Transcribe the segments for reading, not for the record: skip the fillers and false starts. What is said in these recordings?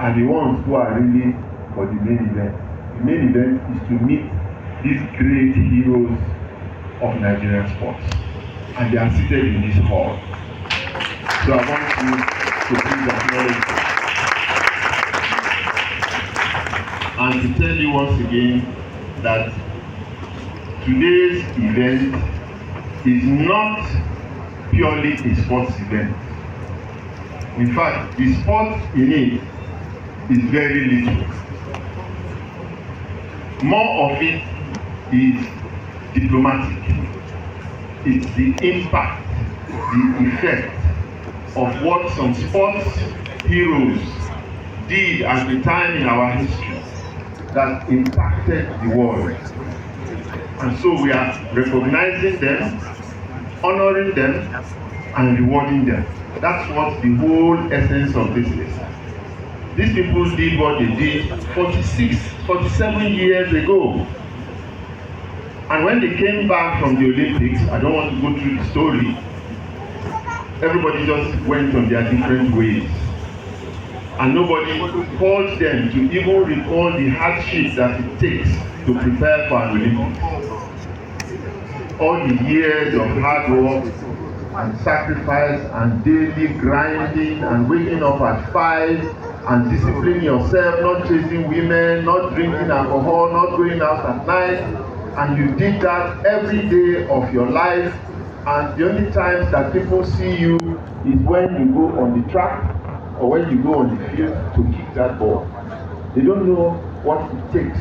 are the ones who are really for the main event. The main event is to meet these great heroes of Nigerian sports, and they are seated in this hall. So I want you to please acknowledge them. And to tell you once again that today's event is not purely a sports event. In fact, the sport in it is very little. More of it is diplomatic. It's the impact, the effect of what some sports heroes did at the time in our history that impacted the world. And so we are recognizing them, honoring them, and rewarding them. That's what the whole essence of this is. These people did what they did 47 years ago. And when they came back from the Olympics, I don't want to go through the story, everybody just went on their different ways. And nobody called them to even recall the hardship that it takes to prepare for an Olympics. All the years of hard work and sacrifice and daily grinding and waking up at 5 and disciplining yourself, not chasing women, not drinking alcohol, not going out at night, and you did that every day of your life, and the only times that people see you is when you go on the track or when you go on the field to kick that ball. They don't know what it takes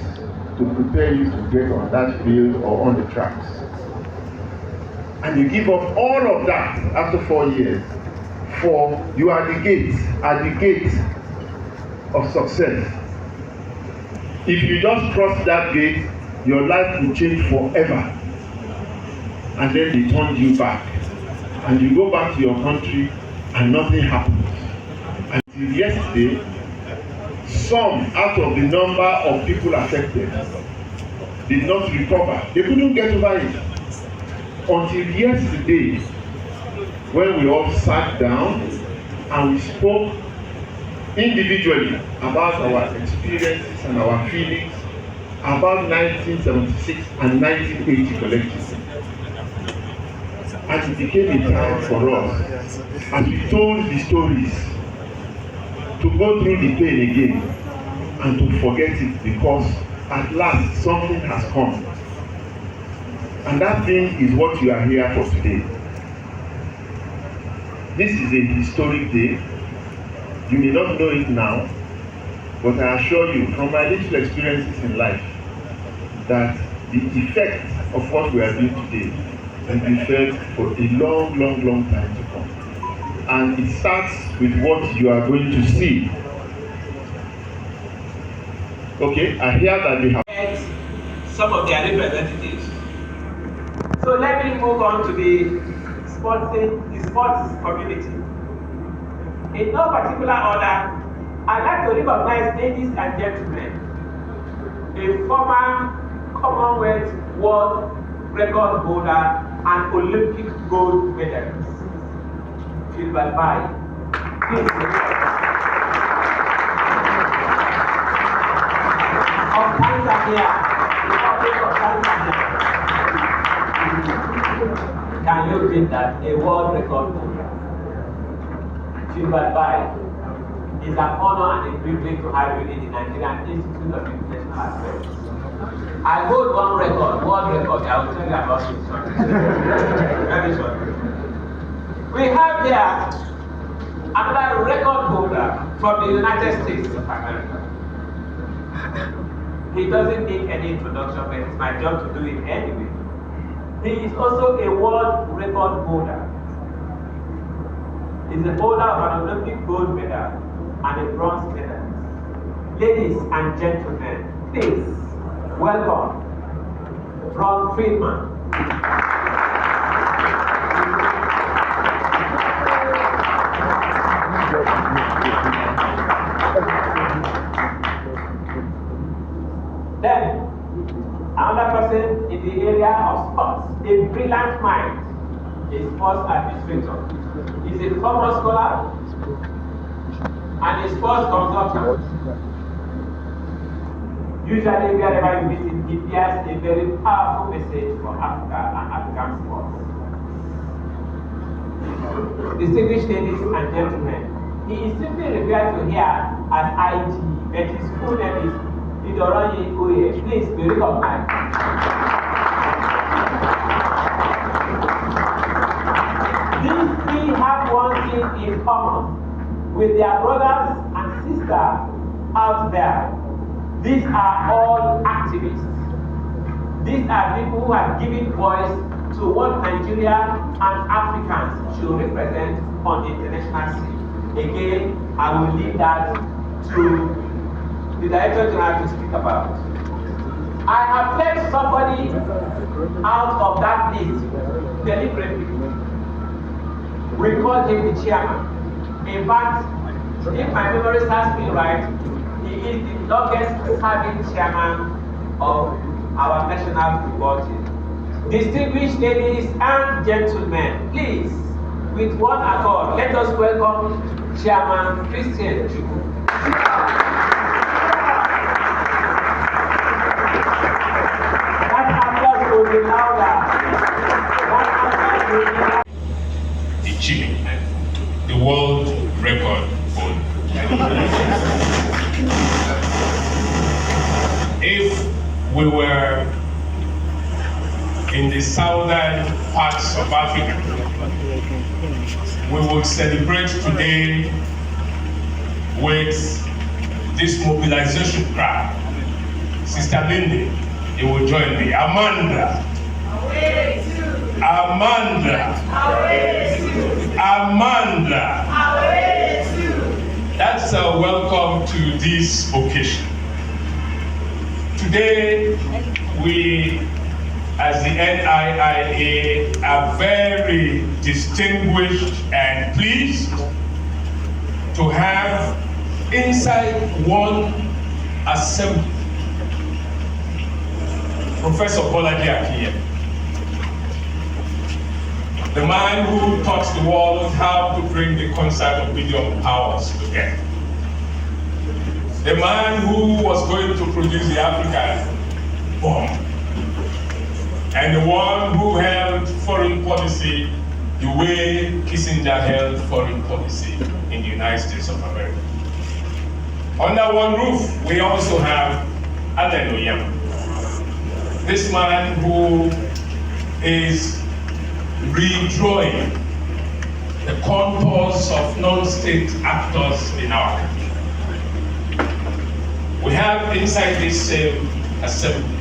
to prepare you to get on that field or on the tracks. And you give up all of that after 4 years for you are at the gate of success. If you just cross that gate, your life will change forever. And then they turn you back. And you go back to your country and nothing happens. Until yesterday, some out of the number of people affected did not recover. They couldn't get over it. Until yesterday, when we all sat down and we spoke individually about our experiences and our feelings about 1976 and 1980 collectively. And it became a time for us, as we told the stories, to go through the pain again and to forget it, because at last something has come. And that thing is what you are here for today. This is a historic day. You may not know it now, but I assure you from my little experiences in life that the effect of what we are doing today will be felt for a long time to come. And it starts with what you are going to see. Okay, I hear that they have some of their representatives. So let me move on to the sports community. In no particular order, I'd like to recognize, ladies and gentlemen, a former Commonwealth World Record holder and Olympic gold medalist, Unveil. Of Tanzania. Can you read that? A world record holder. Unveil. It's an honor and a privilege to have you in the Nigerian Institute of International Affairs. I hold one record, world record. I will tell you about it shortly. Very shortly. We have here another record holder from the United States of America. He doesn't need any introduction, but it's my job to do it anyway. He is also a world record holder. He's the holder of an Olympic gold medal and a bronze medal. Ladies and gentlemen, please welcome Ron Friedman. Then, another person in the area of sports, a brilliant mind, a sports administrator. He's a former scholar, and a sports consultant. Usually, wherever you visit, he bears a very powerful message for Africa and African sports. Distinguished ladies and gentlemen, he is simply referred to here as IG, but his full name is Idoronye Oye. Please be recognized. These three have one thing in common with their brothers and sisters out there. These are all activists. These are people who have given voice to what Nigeria and Africans should represent on the international scene. Again, I will leave that to the Director General to speak about. I have left somebody out of that list deliberately. We call him the chairman. In fact, if my memory serves me right, he is the longest serving chairman of our national football team. Distinguished ladies and gentlemen, please, with one accord, let us welcome Chairman Christian Chukwu. That applause will be louder. That applause will be louder. Achieving the world record holder. If we were in the southern parts of Africa, we would celebrate today with this mobilization crowd. Sister Lindy, you will join me. Amanda. Amanda. Amanda. That's a welcome to this occasion. Today, we, as the NIIA, are very distinguished and pleased to have inside one assembly Professor Bolaji Akinyemi, the man who taught the world how to bring the concept of medium powers together. The man who was going to produce the African bomb. And the one who held foreign policy the way Kissinger held foreign policy in the United States of America. Under one roof, we also have Aden Oyem, this man who is redrawing the contours of non-state actors in our country. We have inside this same assembly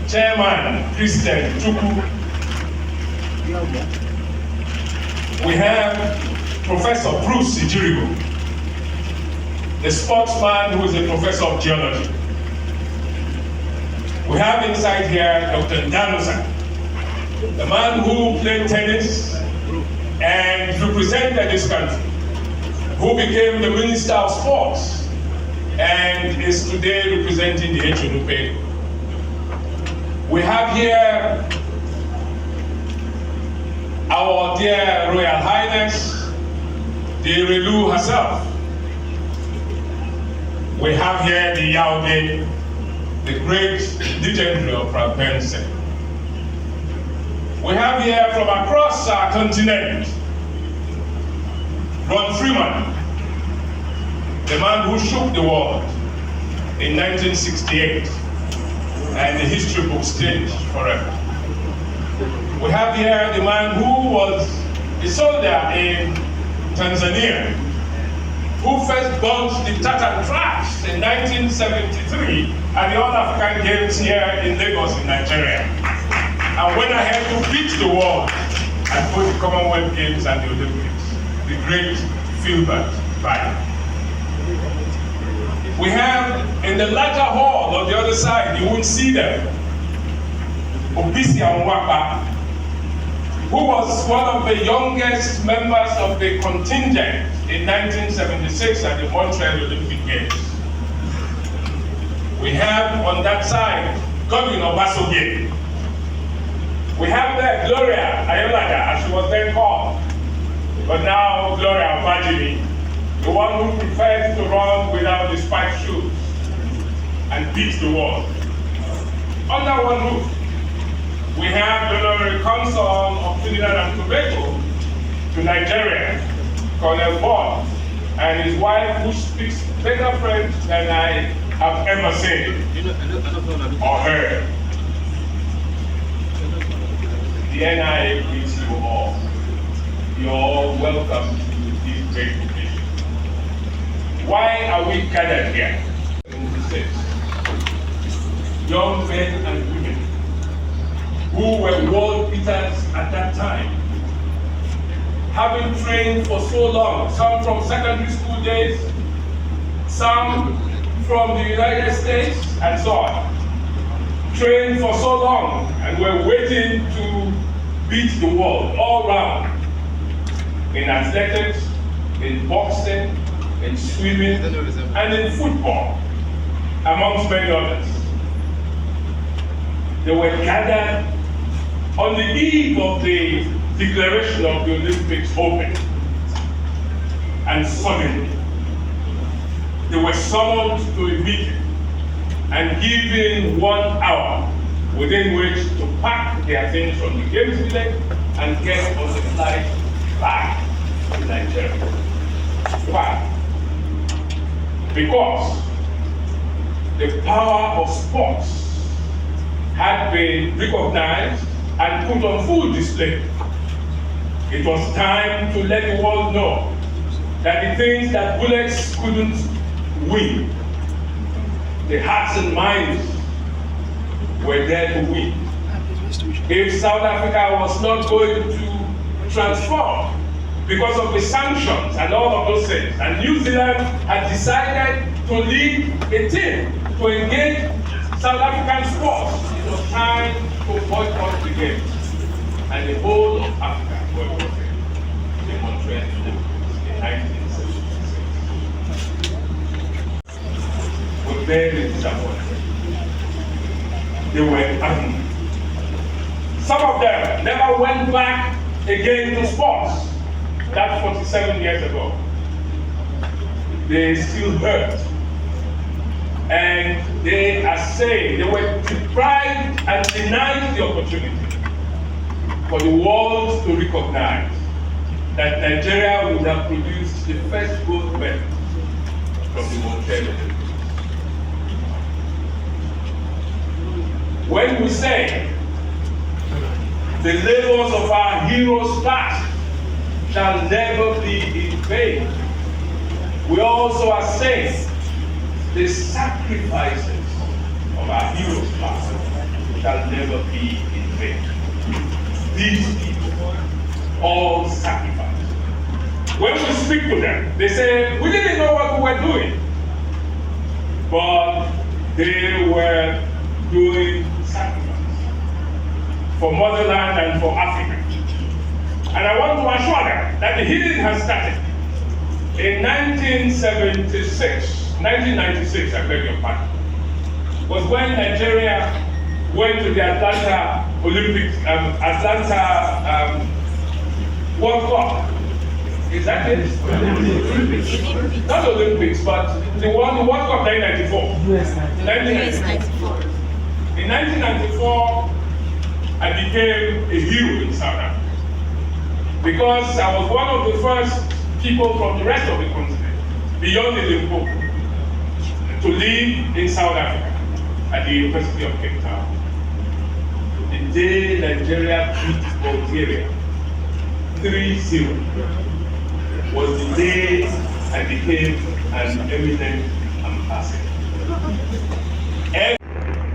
Chairman Christian Chukwu. We have Professor Bruce Ijirigo, the sportsman who is a professor of geology. We have inside here Dr. Ndanusa, the man who played tennis and represented this country, who became the Minister of Sports and is today representing the HNUP. We have here our dear Royal Highness, the Relu herself. We have here the Yaude, the great legendary of Prince. We have here from across our continent, Ron Freeman, the man who shook the world in 1968, and the history books changed forever. We have here the man who was a soldier in Tanzania, who first bombed the Tatan tribes in 1973 at the All-African Games here in Lagos in Nigeria, and went ahead to beat the world at both the Commonwealth Games and the Olympics, the great Philbert Bayi. We have in the latter hall on the other side, you won't see them, Obisi Anwapa, who was one of the youngest members of the contingent in 1976 at the Montreal Olympic Games. We have on that side, Godwin Obasogie. We have there Gloria Ayolada, as she was then called, but now Gloria Obajimi, the one who prefers to run without the spiked shoes and beats the wall. Under one roof, we have the honorary consul of Trinidad and Tobago to Nigeria, Colonel Bond, and his wife, who speaks better French than I have ever seen or heard. The NIIA greets you all. You're all welcome to this great occasion. Why are we gathered here? 26. Young men and women who were world beaters at that time, having trained for so long, some from secondary school days, some from the United States, and so on. Trained for so long and were waiting to beat the world all round. In athletics, in boxing, in swimming, and in football, amongst many others. They were gathered on the eve of the declaration of the Olympics open. And suddenly, they were summoned to a meeting and given 1 hour within which to pack their things from the Games Village and get on the flight back to Nigeria. Why? Because the power of sports had been recognized and put on full display. It was time to let the world know that the things that bullets couldn't win, the hearts and minds were there to win. If South Africa was not going to transform because of the sanctions and all of those things, and New Zealand had decided to lead a team to engage South African sports, it was time to boycott the games. And the whole of Africa boycotted the Montreal Olympics in 1976. Were very disappointed. They were angry. Some of them never went back again to sports. That's 47 years ago. They still hurt. And they are saying they were deprived and denied the opportunity for the world to recognize that Nigeria would have produced the first gold medal from the Montreal Olympics. When we say the labors of our heroes past shall never be in vain, we also are saying the sacrifices of our heroes past shall never be in vain. These people all sacrifice. When we speak to them, they say, we didn't know what we were doing, but they were doing sacrifice for motherland and for Africa. And I want to assure them that the healing has started. In 1996, I beg your pardon, was when Nigeria went to the Atlanta Olympics, World Cup. Is that it? Not Olympics, but the World Cup 1994. US 1994. In 1994, I became a hero in South Africa because I was one of the first people from the rest of the continent, beyond the Limpopo, to live in South Africa at the University of Cape Town. The day Nigeria beat Bulgaria 3-0 was the day I became an eminent ambassador. And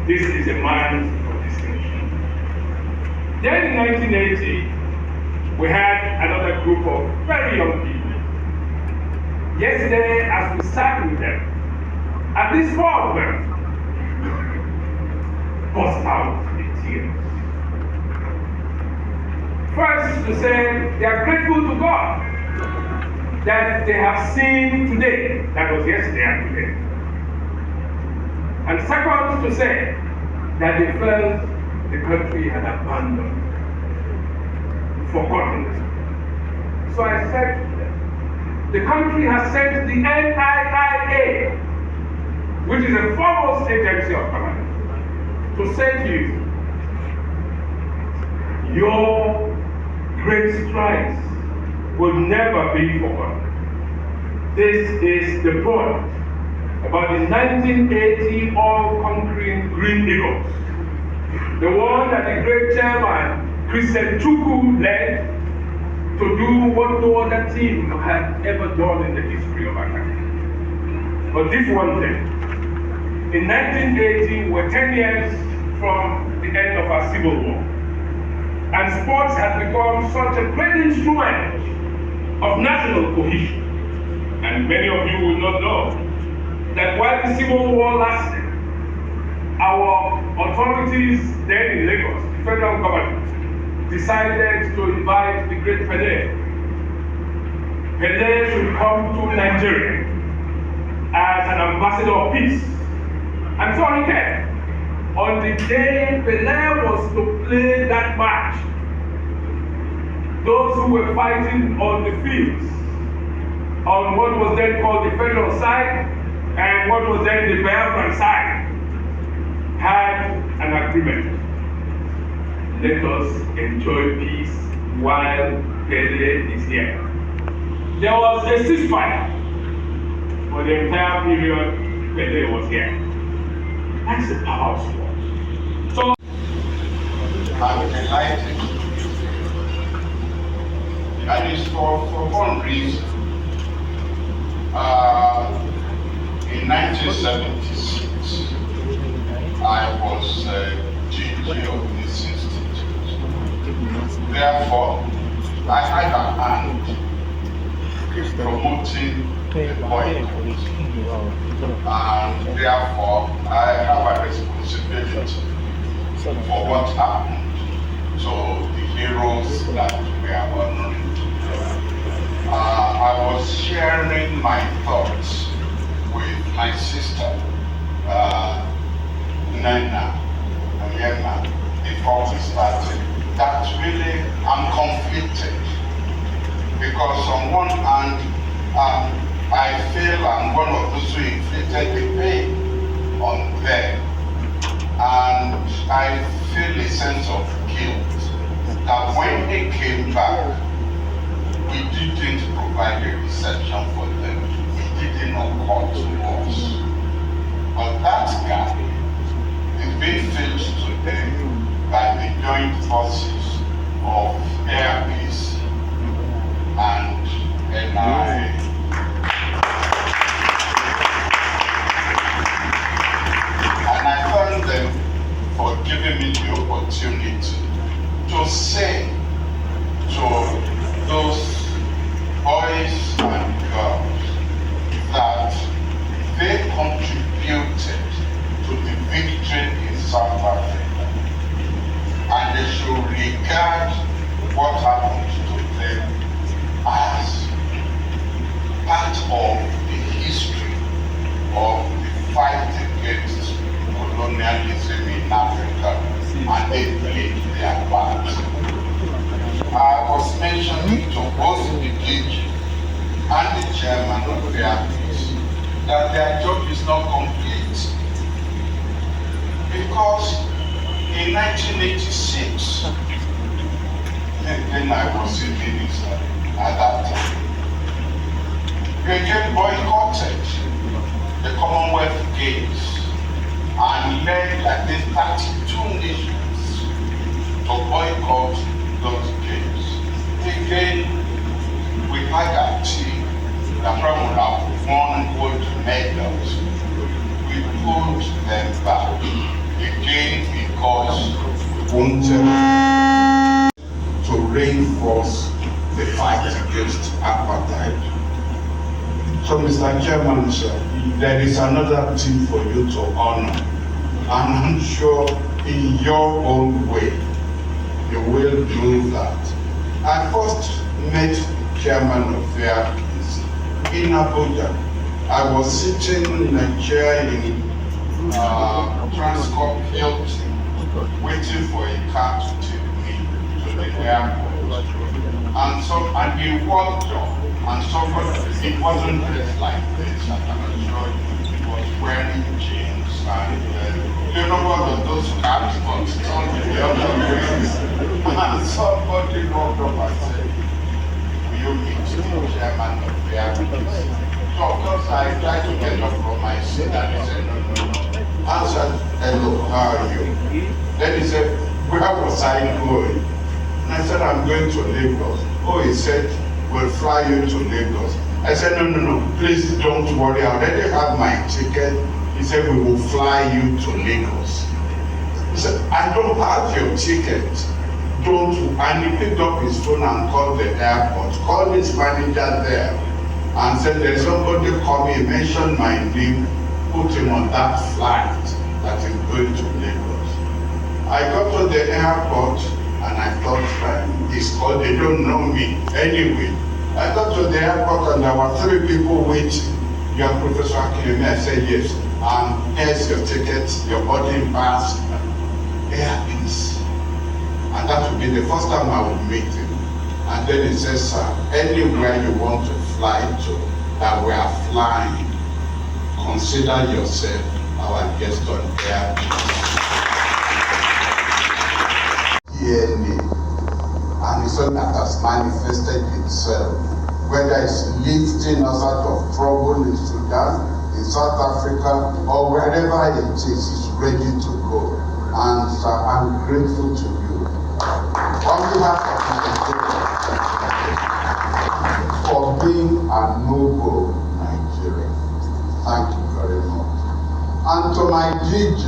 this is a man of distinction. Then in 1980, we had another group of very young people. Yesterday, as we sat with them, at least 4 of them burst out in tears. First, to say they are grateful to God that they have seen today, that was yesterday and today. And second, to say that they felt the country had abandoned, forgotten. So I said to them, the country has sent the NIIA, which is a foremost agency of Canada, to say to you, your great strides will never be forgotten. This is the point about the 1980 all-conquering Green Eagles, the one that the great chairman Christian Chukwu led to do what no other team had ever done in the history of our country. But this one thing, in 1980, we're 10 years from the end of our Civil War, and sports had become such a great instrument of national cohesion. And many of you will not know that while the Civil War lasted, our authorities then in Lagos, the federal government, decided to invite the great Pele. Pele should come to Nigeria as an ambassador of peace. And so he came. On the day Pele was to play that match, those who were fighting on the fields, on what was then called the federal side and what was then the Biafran side, had an agreement. Let us enjoy peace while Pele is here. There was a ceasefire for the entire period Pele was here. That's the power of sport. So I'm delighted. And it's for one reason. In 1976, I was GG of this institute. Therefore, I had a hand in promoting the boycott. And therefore, I have a responsibility for what happened to the heroes that we are honoring. I was sharing my thoughts with my sister, Nana, before we started. That really, I'm conflicted. Because on one hand, I feel I'm one of those who inflicted the pain on them. And I feel a sense of guilt that when they came back, we didn't provide a reception for them. We didn't occur to us. But that gap is being filled today by the joint forces of Air Peace and NIIA. And I thank them for giving me the opportunity to say to those boys and girls that they contributed to the victory in South Africa, and they should regard what happened to them as part of the history of the fight against colonialism in Africa, and they played their part. I was mentioning to both the DG and the chairman of the Peace that their job is not complete. Because in 1986, then I was a minister at that time, we again boycotted the Commonwealth Games and led at least 32 nations to boycott those games. Again, we had a team that probably would have won gold medals. We pulled them back again because we wanted to reinforce the fight against apartheid. So, Mr. Chairman, sir, there is another thing for you to honor, and I'm sure in your own way, you will do that. I first met the chairman of Fair Peace in Abuja. I was sitting in a chair in Transcorp Hilton, waiting for a car to take me to the airport. And he walked up and somebody, it wasn't dressed like this, I can assure you, he was wearing jeans and you know one of those caps, but on the other way, and somebody walked up and said, will you meet the chairman of the Africans? So of course I tried to get up from my seat and he said, no. I said, hello, how are you? Then he said, where was I going? And I said, I'm going to Lagos. Oh, he said, we'll fly you to Lagos. I said, no, please don't worry, I already have my ticket. He said, we will fly you to Lagos. He said, I don't have your ticket. Don't, and he picked up his phone and called the airport, called his manager there, and said, there's somebody coming, he mentioned my name, put him on that flight that is going to Lagos. I got to the airport and I thought, it's called, they don't know me. Anyway, I got to the airport and there were 3 people waiting. Your Professor Akiyemi, I said, yes. Here's your ticket, your boarding pass, airpiece. And that would be the first time I would meet him. And then he says, sir, anywhere you want to fly to, that we are flying, consider yourself our guest on airpiece. DNA, and it's something that has manifested itself, whether it's lifting us out of trouble in Sudan, in South Africa, or wherever it is, it's ready to go. And I'm grateful to you. On behalf of the for being a noble Nigerian. Thank you very much. And to my GG,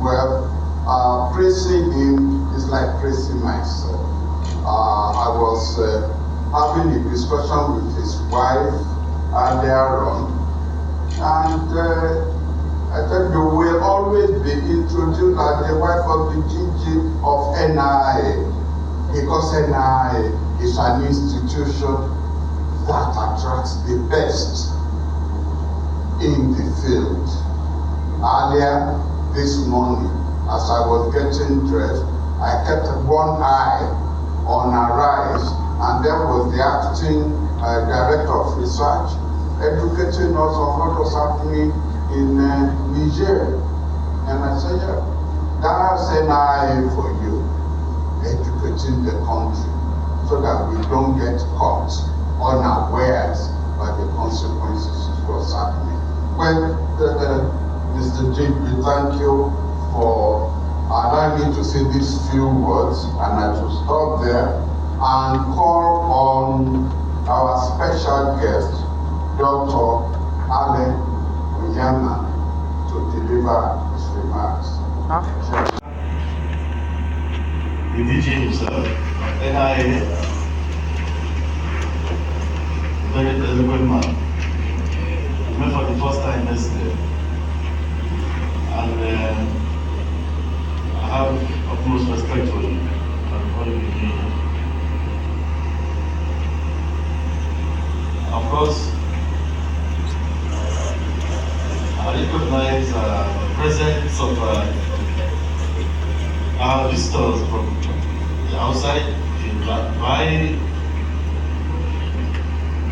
well, praising him is like praising myself. I was having a discussion with his wife earlier on, and I said you will always be introduced as the wife of the GG of NIIA, because NIIA is an institution that attracts the best in the field. Earlier this morning, as I was getting dressed, I kept one eye on Arise, and there was the acting director of research educating us on what was happening in Niger. And I said, yeah, that's NIIA for you, educating the country so that we don't get caught unawares by the consequences of what's happening. Well, Mr. Jigby, thank you for allowing me to say these few words, and I should stop there and call on our special guest, Dr. Allen Onyema, to deliver his remarks. The DG himself, NIIA, very eloquent man. He met for the first time yesterday. And I have utmost respect for him and what he is doing. Of course, I recognize the presence of our visitors from the outside by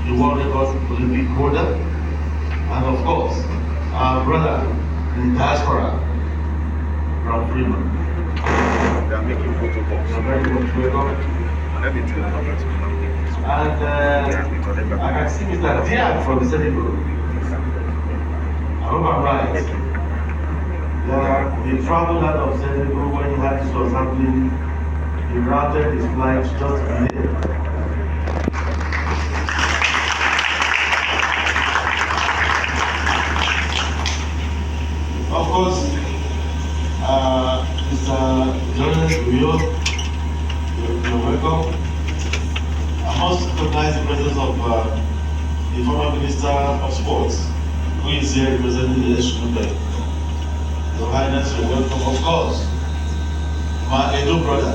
the World Record Olympic holder, and of course, our brother in diaspora, Brad Freeman. They are making protocols. You're very much welcome. Everything. And I can see Mr. Diab from Senegal. I hope I'm right. Yeah, he traveled out of Senegal when he had this was happening. He routed his flight just to be there. Of course, Mr. Jonas Uyo, you're welcome. I must recognize the presence of the former Minister of Sports, who is here representing the Unveil. Your Highness, you're welcome. Of course, my Edo brother,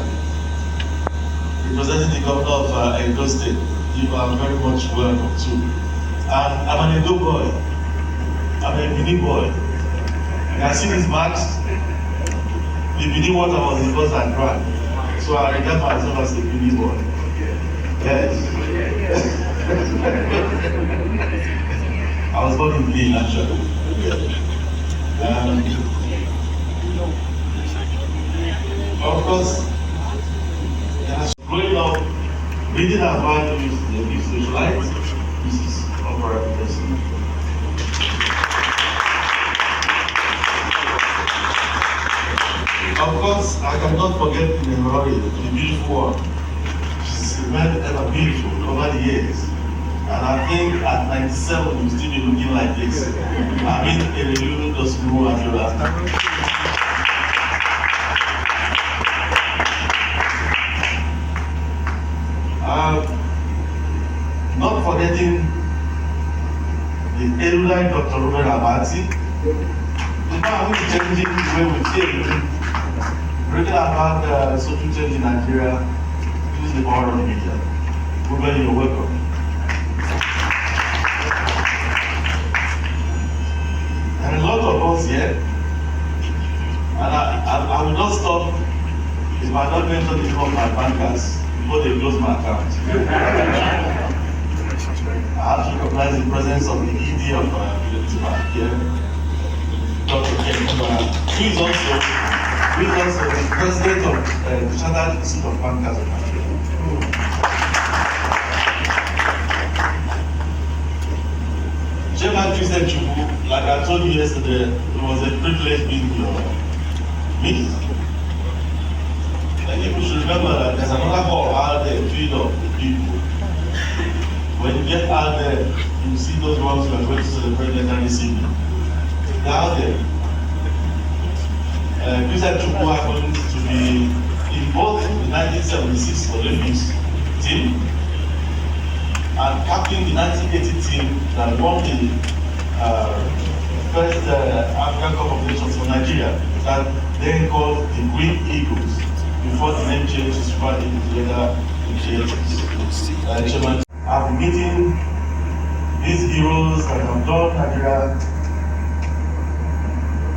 representing the governor of Edo State, you are very much welcome too. And I'm an Edo boy. I'm a Benin boy. You can see these marks. The Benin water was the first I drank. So I regard myself as a Benin boy. Yes. was born in Lille, actually. Of course, growing up, reading our values, the socialites, this is our reputation. Of course, I cannot forget Rory, the beautiful one. She's remained ever beautiful over the years. And I think at 97, you'll still be looking like this. I mean, a review does grow as well. Not forgetting the erudite Dr. Robert Abati. The man who is changing the way we think, bringing about social change in Nigeria, using the power of the media. Robert, you're welcome. There are a lot of us here, and I will not stop if I don't mention the name of my bankers before they close my account. I have to recognize the presence of the ED of the here, Dr. Ken, who is also the president of the Chartered Institute of Bankers of Nigeria. Chairman Christian Chubu, like I told you yesterday, it was a privilege being your meeting. And people should remember that there's another hall out there filled of people. When you get out there, you see those ones who are going to celebrate the evening. They're out there. Christian Chubu happens to be in both the 1976 Olympics team and captain the 1980 team that won the first African Cup of Nations for Nigeria, that then called the Green Eagles, before the name changed to Super Eagles later in the 80s. I've been meeting these heroes that have done Nigeria,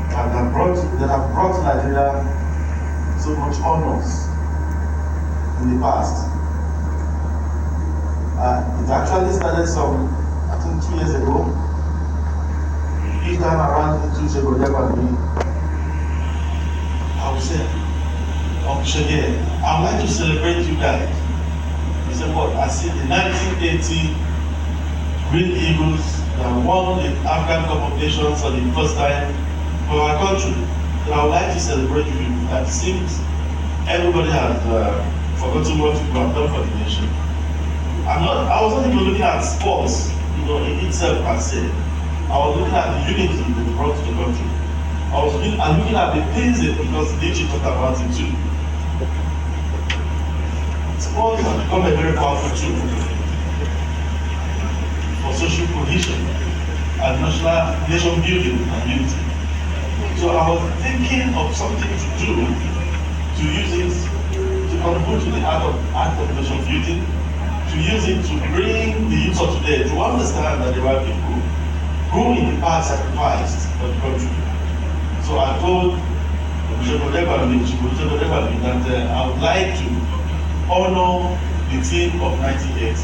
that have brought Nigeria so much honors in the past. It actually started I think 2 years ago. Each time around the two Shegodebani, I would say, I would like to celebrate you guys. He said, what? I see the 1980 Green Eagles that won the African Cup of Nations for the first time for our country. So I would like to celebrate you. It seems everybody has forgotten what you have done for the nation. I was not even looking at sports, in itself per se. I was looking at the unity they brought to the country. I was looking at the things because Nietzsche talked about it too. Sports has become a very powerful tool for social cohesion and nation building and unity. So I was thinking of something to do to use it to contribute to the act of nation building, to use it to bring the youth of today to understand that there are people who in the past sacrificed for the country. So I told Shegodebani that I would like to honor the team of 1980.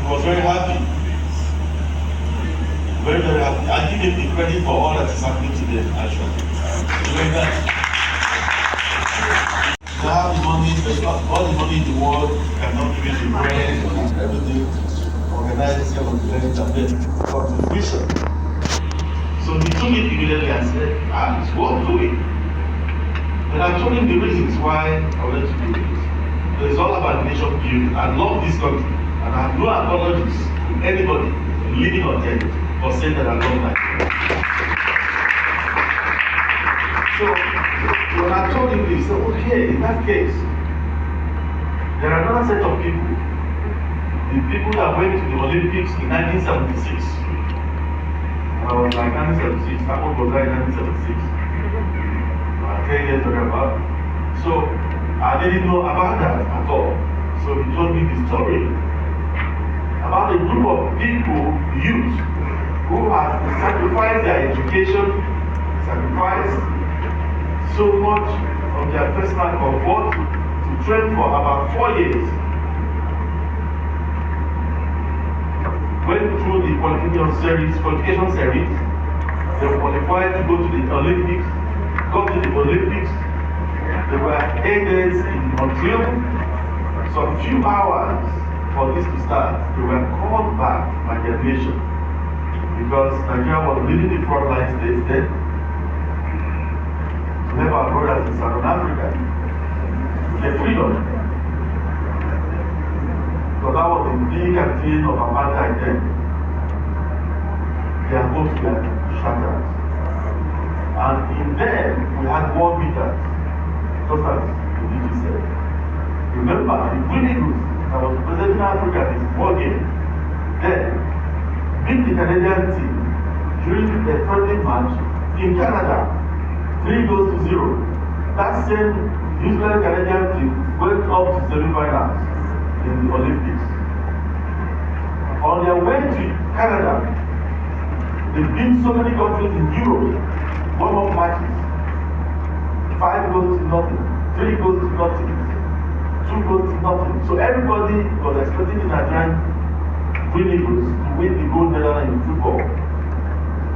He was very happy. Very, very happy. I give him the credit for all that is happening today, actually. They have the money, all the money in the world, cannot give the brain and everything, organize this kind of event and then contribution. So he took it immediately and said, it's worth doing. And I told him the reasons why I wanted to do this. So it's all about nation building. I love this country, and I have no apologies to anybody, living or dead, for saying that I love Nigeria. So when I told him this, he said, okay, in that case, there are another set of people. The people that went to the Olympics in 1976. I was like 1976, I was there in 1976. 10 years or about. So I didn't know about that at all. So he told me the story about a group of people, youth, who had sacrificed their education, sacrificed so much of their personal comfort to train for about 4 years. Went through the qualification series. They were qualified to go to the Olympics, got to the Olympics. They were 8 days in Montreal. Some few hours for this to start, they were called back by their nation because Nigeria was leading the frontline states then to help our brothers in Southern Africa get freedom. Because that was the big thing of apartheid then. Their hopes were shattered. And in them, we had war meters, just as the DG said. Remember, the winning group that was representing Africa this war game, then beat the Canadian team during the friendly match in Canada, 3-0. That same New Zealand Canadian team went up to semi-finals in the Olympics. On their way to Canada, they beat so many countries in Europe, warm-up matches. 5-0, 3-0, 2-0. So everybody was expecting the Nigerian winning to win the gold medal in football.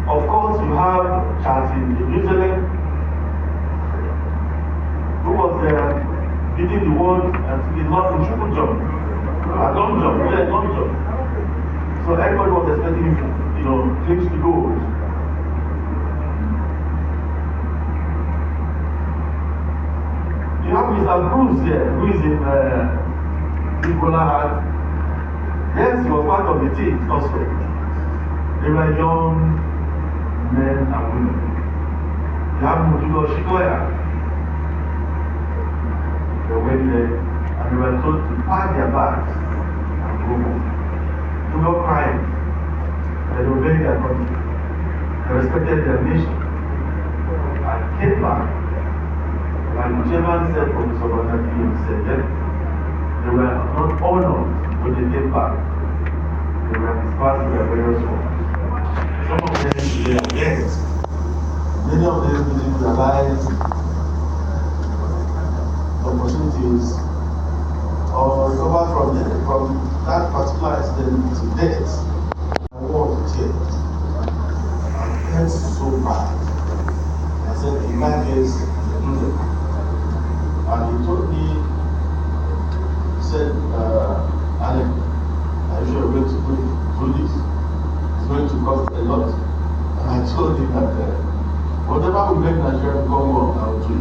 Of course, you have Charles in New Zealand, who was beating the world and in triple jump, long jump. So everybody was expecting him to, clinch the gold. You have Mr. Bruce here, who is in Ebola Heart. Yes, he was part of the team also. They were young men and women. You have Mutugo Shikoya. They went there and they were told to pack their bags and go home. Do not cry. They obeyed their country. They respected their nation. And came back. And the chairman said, Professor Banaki said that they were not honored when they came back. They were dispersed to their various homes. Some of them today are dead. Many of them didn't realize opportunities or recover from that particular accident to death. I was tears. And it hurt so bad. I said, in that case, and he told me, he said, Alec, are you sure you're going to do this? It's going to cost a lot. And I told him that whatever will make Nigeria become one, I will do it.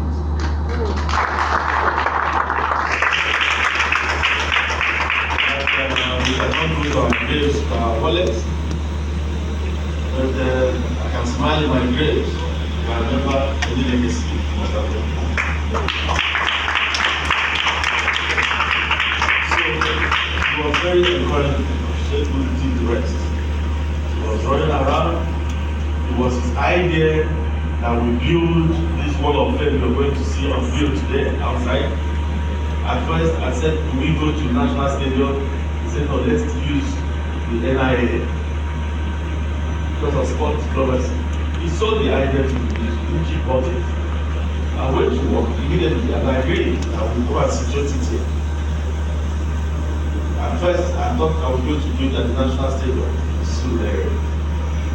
We cannot do it on graves to our wallets, but I can smile in my grave if I remember any legacy. He was very encouraging. She said, "We'll do the rest." He was running around. It was his idea that we build this wall of fame we're going to see Unveil today outside. At first, I said, "Do we go to National Stadium?" He said, "No, let's use the NIIA because of sport diplomacy." He sold the idea to the Gucci bought it. I went to work immediately and I agreed that we go and situate it here. At first, I thought I was going to do it at the National Stadium, soon there.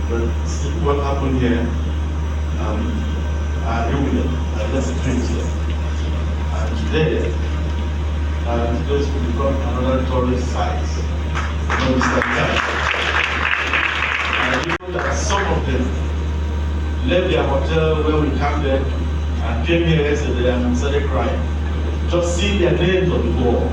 But see what happened here, I agree with them. Let's do it here. And today, this place will become another tourist site. I know that some of them left their hotel where we camped there and came here yesterday and started crying. Just seeing their names on the wall,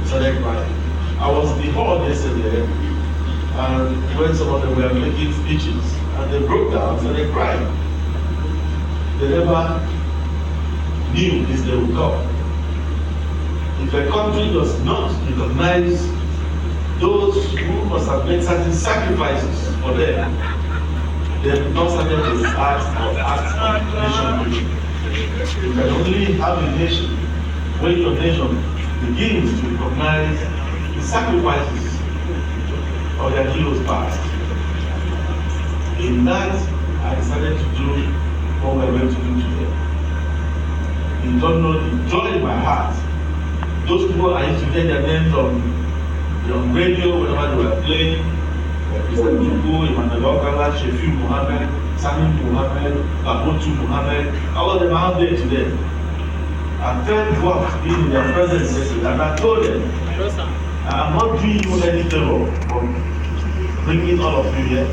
started crying. I was in the hall yesterday, and when some of them were making speeches, and they broke down and started crying. They never knew this day would come. If a country does not recognize those who must have made certain sacrifices for them, they will not started to act of nation building. You can only have a nation when your nation begins to recognize the sacrifices of their heroes past. In that, I decided to do what we're going to do today. You don't know the joy in my heart. Those people I used to get their names on radio whenever they were playing, President Tinubu, Emmanuel Okala, Shefiu Mohammed, Sani Mohammed, Abotu Mohammed, all of them are out there today. I felt what being in their presence yesterday, and I told them, I'm not doing you any favor for bringing all of you here.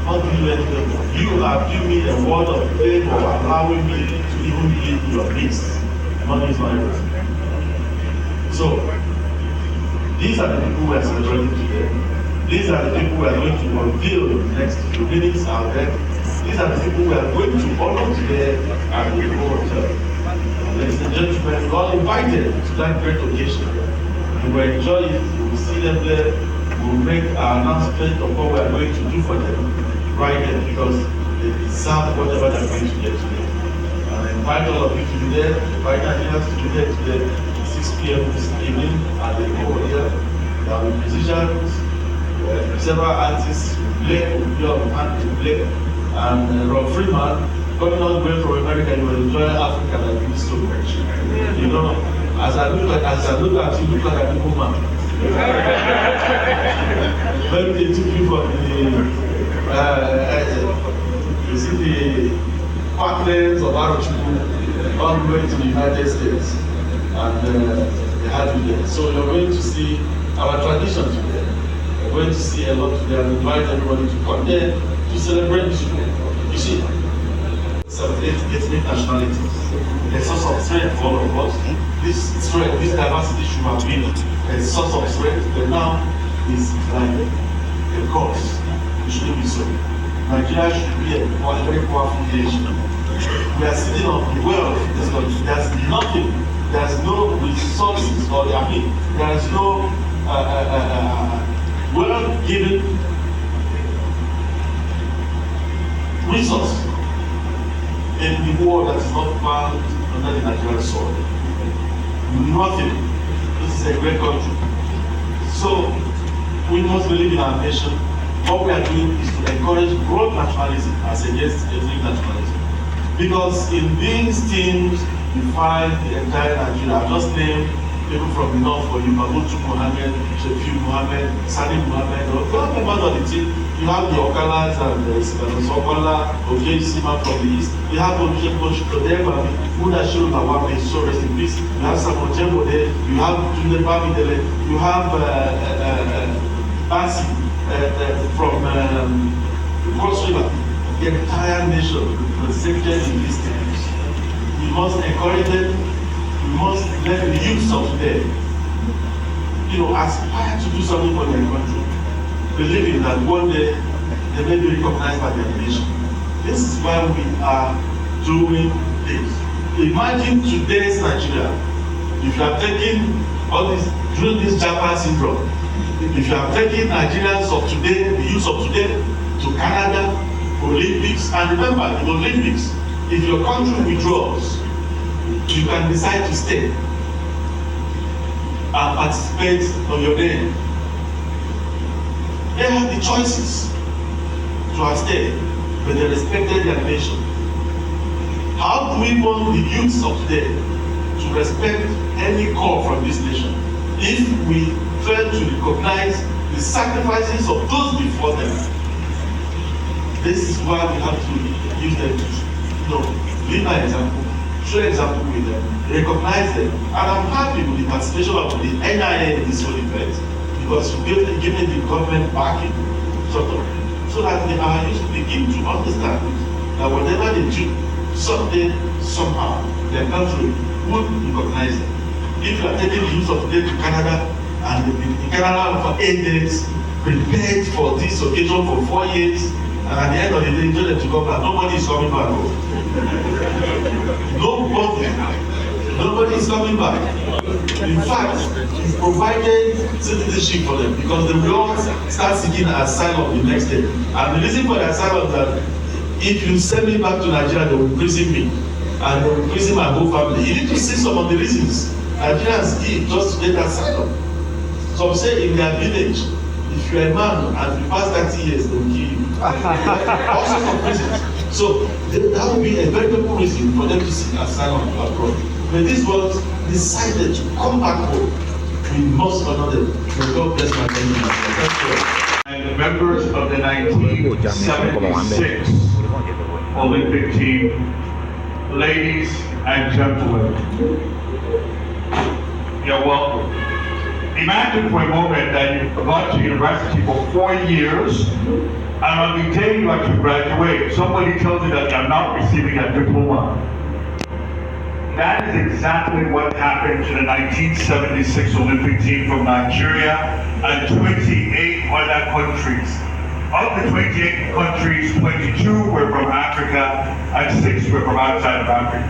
Not doing you any favor. You have given me a word of favor, allowing me to even be in your midst. Not use my words. So, these are the people we are celebrating today. These are the people we are going to unveil next few minutes out there. These are the people we are going to honor today at the hotel. Ladies and gentlemen, you are all invited to that great occasion. You will enjoy it, you will see them there, we will make our announcement of what we are going to do for them right there because they deserve whatever they are going to get today. And I invite all of you to be there, I invite Nigerians to be there today, 6 p.m. this evening at the hotel. There will be musicians, several artists will play, will be on hand to play, and Rob Freeman, coming all the way from America, you will enjoy Africa like this so much. You know, as I look at you, look like a people man. When they took you from the partners of Arochukwu all the way to the United States, and they had you there. So you're going to see our tradition today. You're going to see a lot today, and invite everybody to come there to celebrate this today. You see, 78 ethnic nationalities. A source of strength for all of us. This strength, this diversity should have been a source of strength, but now it's like a curse. It shouldn't be so. Nigeria should be a very powerful nation. We are sitting on the wealth of this country. There's nothing, there's no resources, or there is no well-given resource in the world that is not found under the Nigerian soil. Nothing. This is a great country. So we must believe in our nation. What we are doing is to encourage broad nationalism as against ethnic nationalism. Because in these teams, you find the entire Nigeria. I've just named people from the north for you, Abotu Mohammed, Shefiu Mohammed, Sani Mohammed, or all members of the team. You have the Okalas and the Sokola, Oje Sima from the east. You have Olusegun Shkodeba, Mudashiru Nawame, so rest in peace. You have Samuel Jembo there. You have Tunde Bamidele. You have Basi from Cross River. The entire nation represented in these teams. We must encourage them. We must let the youth of today, aspire to do something for their country, believing that one day they may be recognized by their nation. This is why we are doing this. Imagine today's Nigeria. If you are taking all this during this Japan syndrome, if you are taking Nigerians of today, the youth of today, to Canada, Olympics, and remember the Olympics, if your country withdraws, you can decide to stay and participate on your day. They have the choices to have stayed, but they respected their nation. How do we want the youths of today to respect any call from this nation if we fail to recognize the sacrifices of those before them? This is why we have to use them to lead by example. Show example with them, recognize them, and I'm happy with the participation of the NIIA in this whole event because we've given the government backing, so that our youth begin to understand that whatever they do, someday, somehow, their country would recognize them. If you are taking the youth of today to Canada, and they've been in Canada for 8 days, prepared for this occasion for 4 years, and at the end of the day, you tell them to come back, nobody is coming back home. Nobody is coming back. In fact, we provided citizenship for them because they will all start seeking asylum the next day. And the reason for the asylum is that if you send me back to Nigeria, they will imprison me and they will imprison my whole family. You need to see some of the reasons Nigerians give just to get asylum. Some say in their village, if you are a man and you pass 30 years, they will kill you. All sorts of reasons. So that would be a very good reason for them to seek asylum abroad. When these ones decided to come back home, we must honor them. May God bless my family. members of the 1976 Olympic team, ladies and gentlemen, you're welcome. Imagine for a moment that you've gone to university for 4 years, and on the day you are to graduate, somebody tells you that you're not receiving a diploma. That is exactly what happened to the 1976 Olympic team from Nigeria and 28 other countries. Of the 28 countries, 22 were from Africa and 6 were from outside of Africa.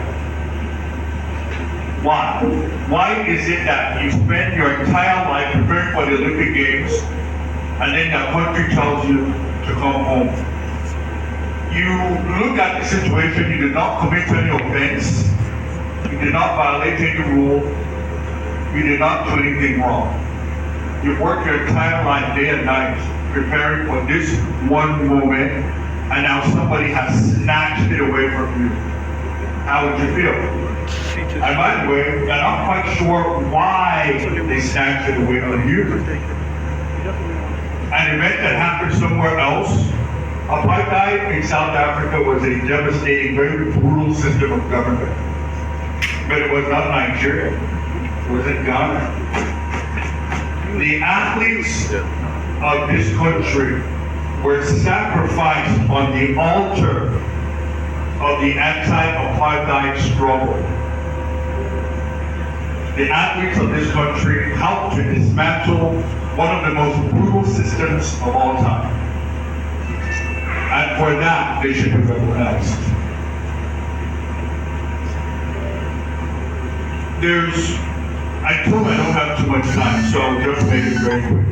Why? Why is it that you spend your entire life preparing for the Olympic Games and then your country tells you to come home? You look at the situation, you did not commit any offense, you did not violate any rule, you did not do anything wrong. You've worked your entire life, day and night, preparing for this one moment, and now somebody has snatched it away from you. How would you feel? And by the way, they're not quite sure why they snatched it away from you. An event that happened somewhere else, apartheid in South Africa was a devastating, very brutal system of government. But it was not Nigeria, it was in Ghana. The athletes of this country were sacrificed on the altar of the anti-apartheid struggle. The athletes of this country helped to dismantle one of the most brutal systems of all time. And for that, they should be recognized. I told I don't have too much time, so I'll just make it very quick,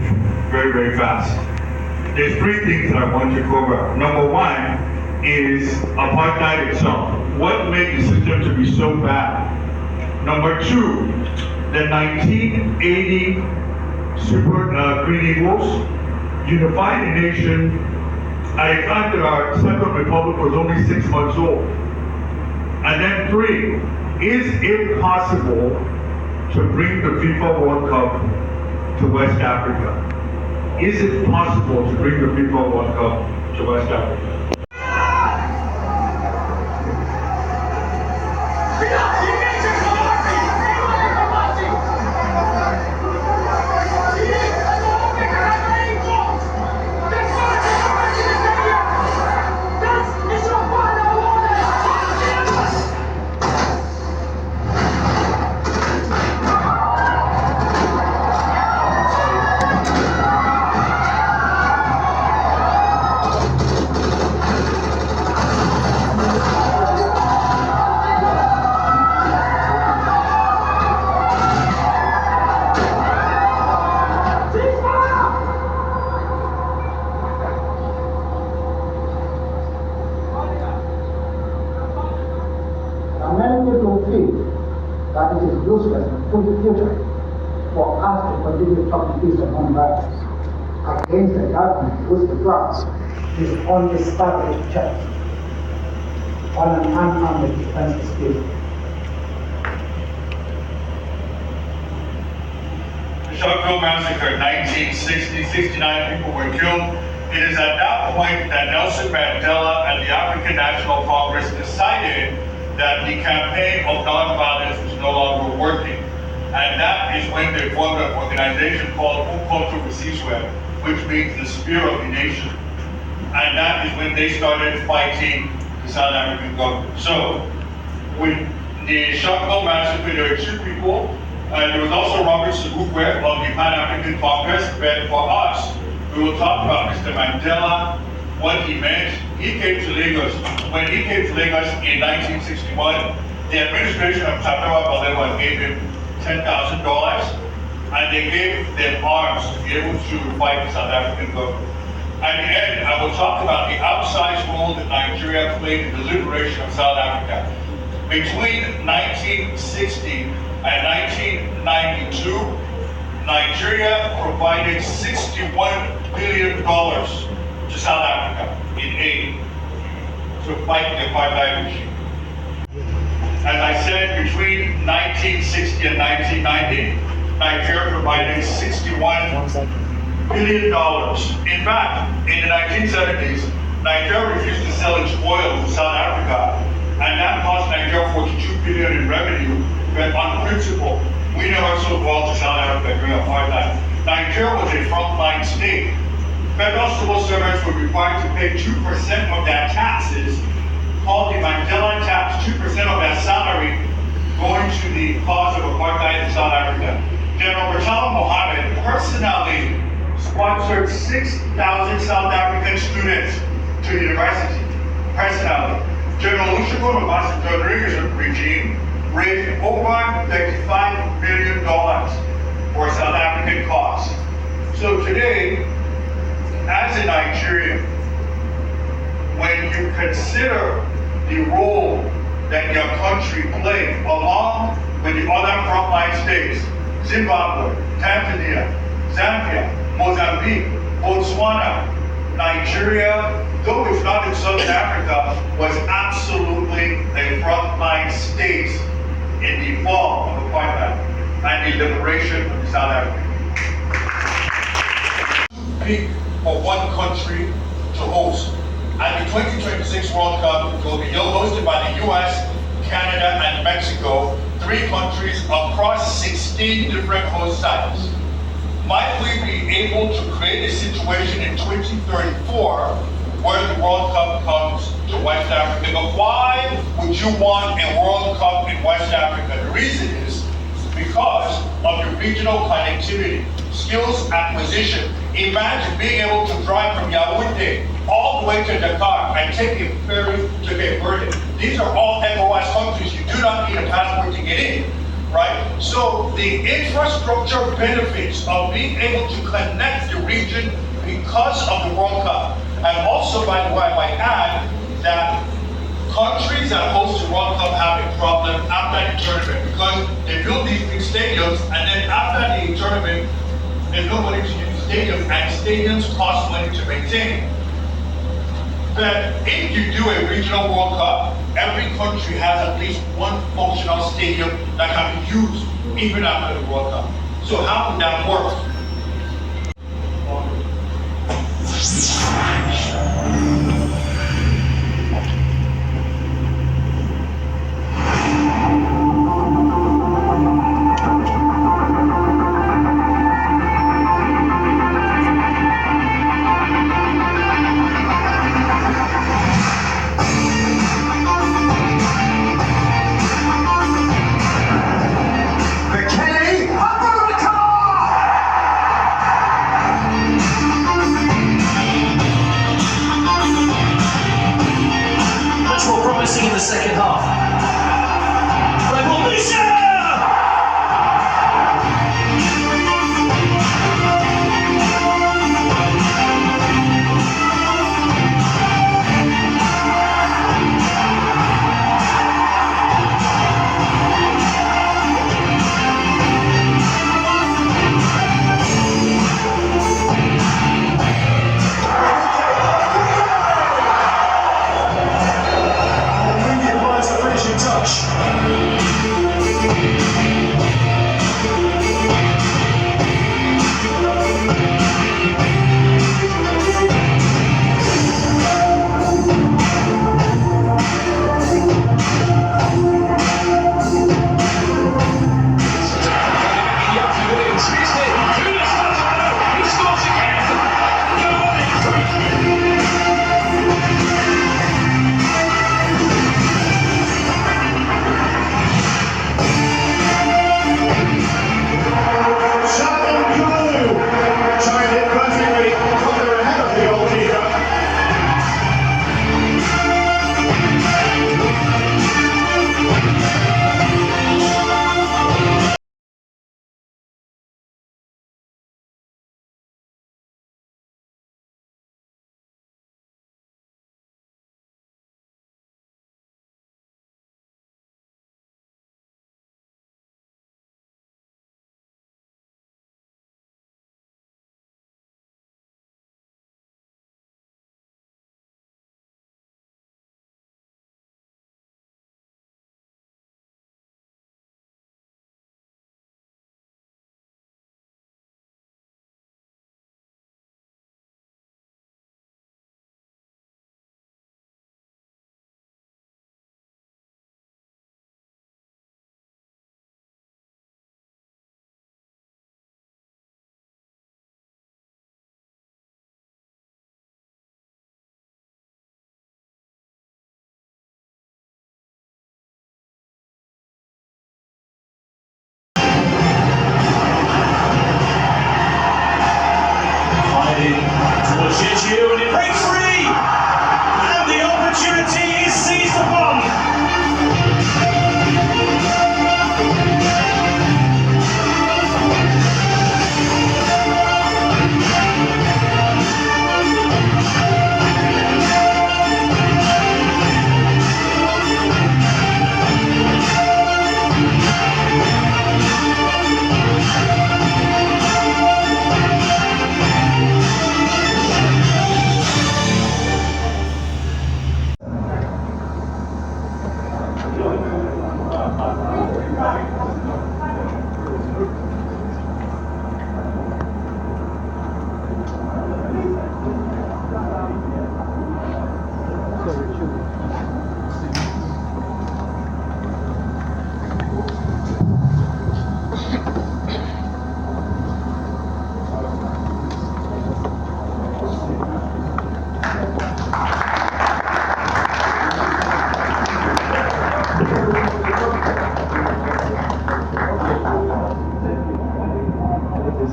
very, very fast. There's 3 things that I want to cover. Number 1 is apartheid itself. What made the system to be so bad? Number 2, the 1980 Super Green Eagles unified the nation at a time that our Second Republic was only 6 months old. And then 3, is it possible to bring the FIFA World Cup to West Africa? Is it possible to bring the FIFA World Cup to West Africa? That it is useless and fully futile for us to continue talking peace among brothers against a government whose drugs is only established church on an unarmed defense dispute. The Sharpeville Massacre, 1960, 69 people were killed. It is at that point that Nelson Mandela and the African National Congress decided that the campaign of nonviolence was no longer working. And that is when they formed an organization called Umkhonto weSizwe, which means the Spear of the Nation. And that is when they started fighting the South African government. So, with the Sharpeville Massacre, there were 2 people, and there was also Robert Sobukwe of the Pan-African Congress, but for us, we will talk about Mr. Mandela, what he meant. He came to Lagos. When he came to Lagos in 1961, the administration of Tafawa Balewa gave him $10,000, and they gave them arms to be able to fight the South African government. At the end, I will talk about the outsized role that Nigeria played in the liberation of South Africa. Between 1960 and 1992, Nigeria provided $61 billion to South Africa in aid to fight the apartheid regime. As I said, between 1960 and 1990, Nigeria provided $61 billion. In fact, in the 1970s, Nigeria refused to sell its oil to South Africa, and that cost Nigeria 42 billion in revenue, but on principle, we never sold oil to South Africa during apartheid. Nigeria was a frontline state. Federal civil servants were required to pay 2% of their taxes, called the Mandela tax, 2% of their salary going to the cause of apartheid in South Africa. General Murtala Mohammed personally sponsored 6,000 South African students to university. Personally. General Olusegun Obasanjo's regime raised over $35 million for South African costs. So today, as a Nigerian, when you consider the role that your country played along with the other frontline states, Zimbabwe, Tanzania, Zambia, Mozambique, Botswana, Nigeria, though it's not in Southern Africa, was absolutely a frontline state in the fall of apartheid and the liberation of the South Africa. Peak for one country to host. At the 2026 World Cup, it will be hosted by the US, Canada, and Mexico, 3 countries across 16 different host sites. Might we be able to create a situation in 2034 where the World Cup comes to West Africa? But why would you want a World Cup in West Africa? The reason is because of the regional connectivity, skills acquisition. Imagine being able to drive from Yaoundé all the way to Dakar and take a ferry to Cape Verde. These are all ECOWAS countries. You do not need a passport to get in, right? So the infrastructure benefits of being able to connect the region because of the World Cup. And also, by the way, I might add that countries that host the World Cup have a problem after the tournament because they build these big stadiums and then after the tournament, there's nobody to use the stadium and stadiums cost money to maintain. But if you do a regional World Cup, every country has at least one functional stadium that can be used even after the World Cup. So how would that work? In the second half. Revolution! And it breaks free, and the opportunity is seized upon.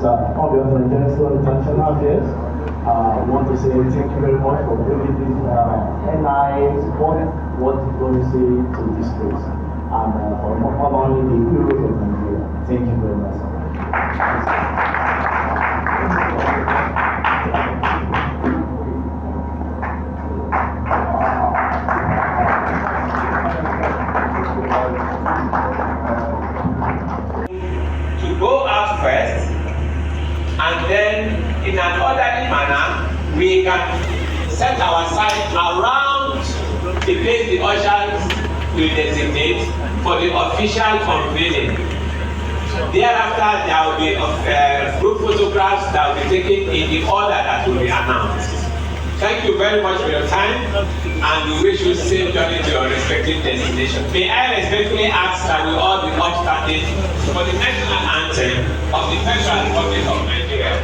On behalf of the Minister of International Affairs, I want to say thank you very much for bringing this NIIA World Diplomacy to this place and for allowing the heroes of Nigeria. Thank you very much. To go out first, and then in an orderly manner, we can set our sight around the place the ushers will designate for the official unveiling. Thereafter, there will be group photographs that will be taken in the order that will be announced. Thank you very much for your time, and we wish you safe journey to your respective destinations. May I respectfully ask that we all be upstanding for the national anthem of the Federal Republic of Nigeria.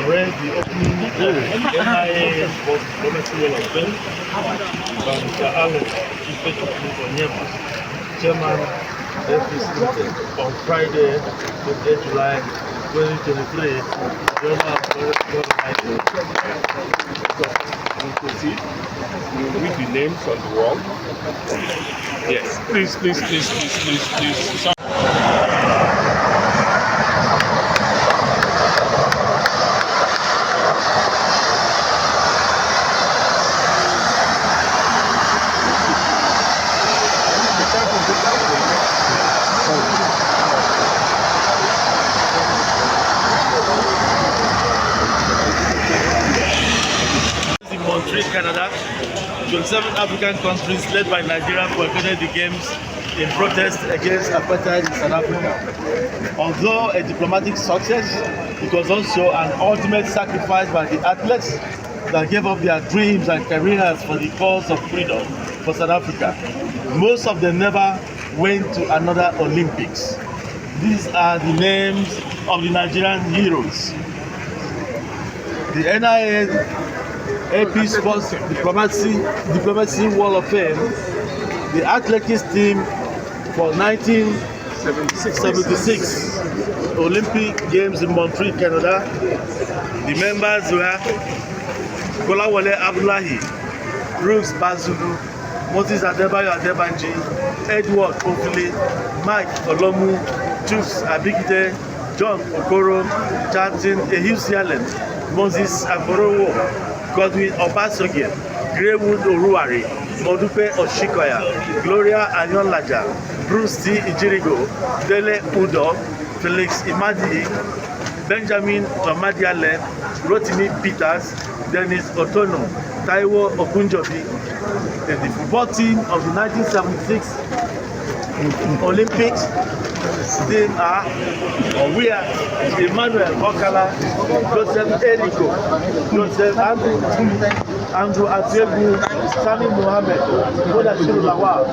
Where the opening NIIA was Diplomacy Hall of Fame by Mr. Allen, Chief Executive Chairman FPC on Friday, 28 July 2023. Proceed. You read the names on the wall. Yes, please. Montreal, Canada, 27 African countries led by Nigeria boycotted the games in protest against apartheid in South Africa. Although a diplomatic success, it was also an ultimate sacrifice by the athletes that gave up their dreams and careers for the cause of freedom for South Africa. Most of them never went to another Olympics. These are the names of the Nigerian heroes. The NIIA AP Sports Diplomacy Wall of Fame, the athletics team for 1976 Olympic Games in Montreal, Canada. The members were Kolawole Abdullahi, Brooks Bazulu, Moses Adebayo Adebanji, Edward Ofili, Mike Olomu, Jus Abigide, John Okoro, Charlton Ehusialen, Moses Akorowo, Godwin Obasogie, Greywood Oruwari, Modupe Oshikoya, Gloria Anyonlaja, Bruce T. Ijirigo, Dele Udo, Felix Imadi, Benjamin Ramadiale, Rotimi Peters, Dennis Otono, Taiwo Ogunjobi. The football team of the 1976 Olympics, they are, or we are, Emmanuel Okala, Joseph Eriko, Joseph Andrew Atiebu, Sami Mohammed, Boda Shiru Lawal,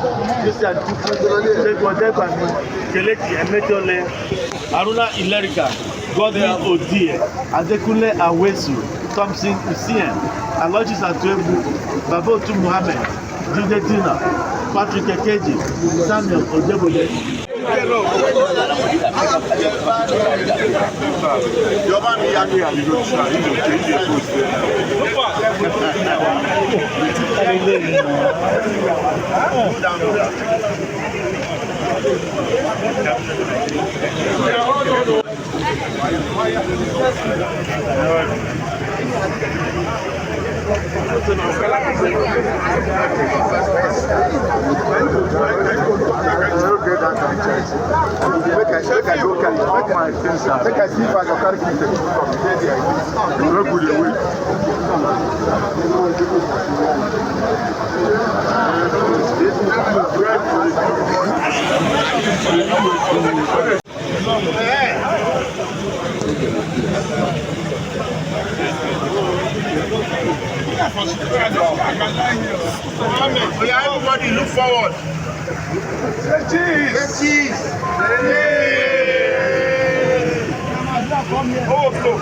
Christian Chukwu, Debani, Keleki Emetole, Aruna Ilerika, Godwin Odie, Adekunle Awesu, Thompson Usien, Aloysius Atiebu, Babotu Mohammed, Jide Dina, Patrick Ekeji, Samuel Odebode. Ìjọba mi yá ní àlejò tí a yìí ló kéde èkó sí. Make I go carry all my things. Make I see if I can carry the from there. You no good away. Everybody look forward. Say cheese. Say cheese. Overflow.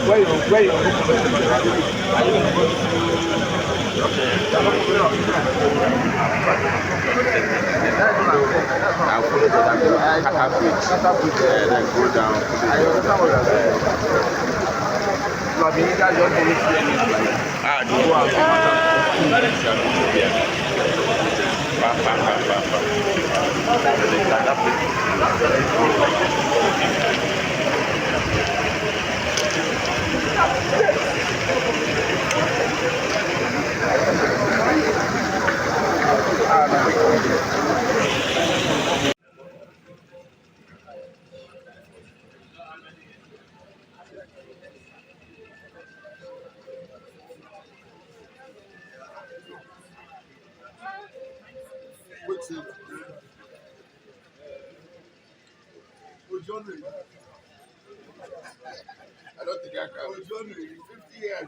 Wait. I'll follow that bridge and then go down. I don't think I can. 50 years.